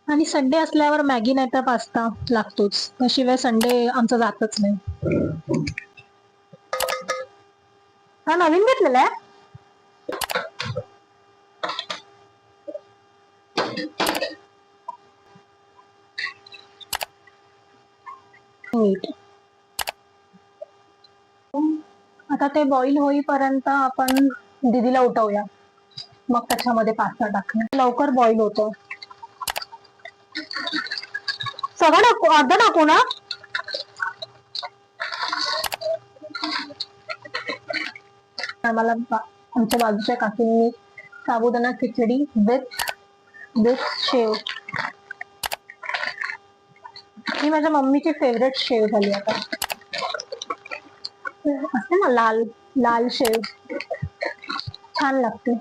आणि संडे असल्यावर मॅगी नाही तर पास्ता लागतोच, त्याशिवाय संडे आमचा जातच नाही. हा नवीन घेतलेला आहे. आता ते बॉईल होईपर्यंत आपण दीदीला उठवूया, मग त्याच्यामध्ये पास्ता टाकूया. लवकर बॉईल होतो. सगळं टाकू, अर्धा टाकू ना? आम्हाला आमच्या बाजूच्या काकींनी साबुदाणा खिचडी विथ शेव, ही माझ्या मम्मीची फेवरेट शेव झाली आता. असते ना लाल लाल शेव, छान लागते.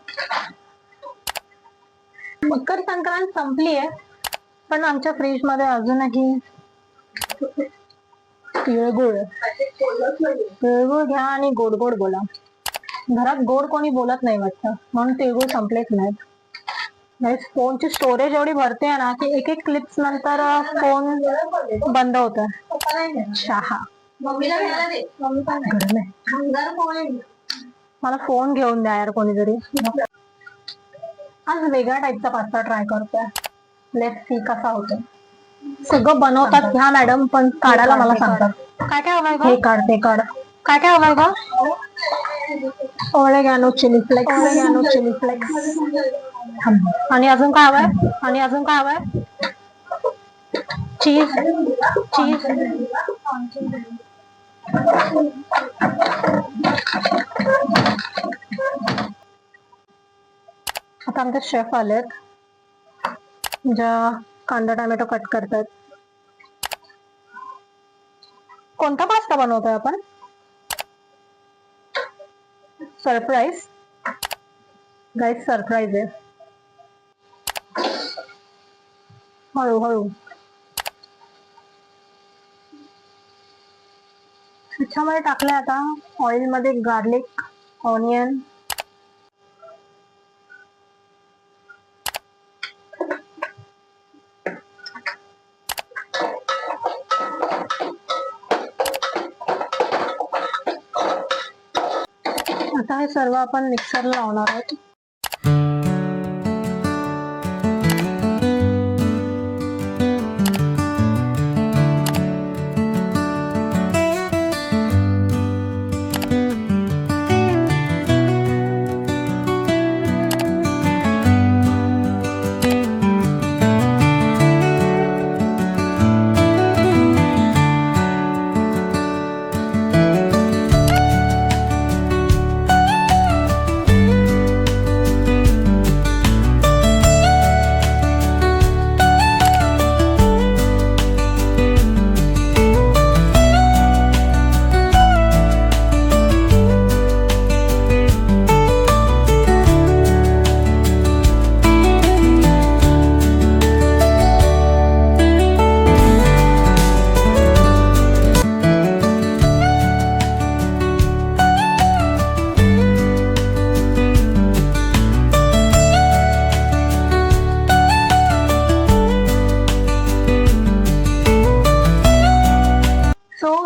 मकर संक्रांत संपली आहे, पण आमच्या फ्रीज मध्ये अजूनही तिळगुळ. तिळगुळ घ्या आणि गोड गोड बोला. घरात गोड कोणी बोलत नाही वाटतं, म्हणून तिळगुळ संपलेच नाहीत. फोनची स्टोरेज एवढी भरते ना की एक एक क्लिप्स नंतर फोन बंद होत. चहा मला फोन घेऊन द्या यार कोणीतरी. आज वेगळ्या टाईपचा पास्ता ट्राय करतोय, लेट्स सी कसा होतो. सगळं बनवतात ह्या मॅडम, पण काढायला मला सांगतात. काय काय हवंय हे काढ ते काढ. काय काय हवंय का? Oregano chili flakes. Oregano chili flakes. आणि अजून काय हवंय? आणि अजून काय हवंय? चीज चीज. आता आमचे शेफ आलेत, ज्या कांदा टोमॅटो कट करतात. कोणता पास्ता बनवतोय आपण? सरप्राईज गाईज, सरप्राईज आहे. हळूहळू. ह्याच्यामध्ये टाकलंय आता ऑइल मध्ये गार्लिक, ऑनियन, आता हे सर्व आपण मिक्सरला लावणार आहोत.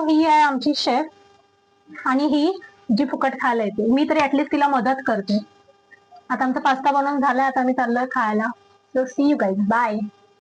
ही आहे आमची शेफ, आणि ही जी फुकट खायला येते. मी तरी ऍटलीस्ट तिला मदत करते. आता आमचा पास्ता बनवून झालाय, आता मी चाललोय खायला. So see you guys, bye.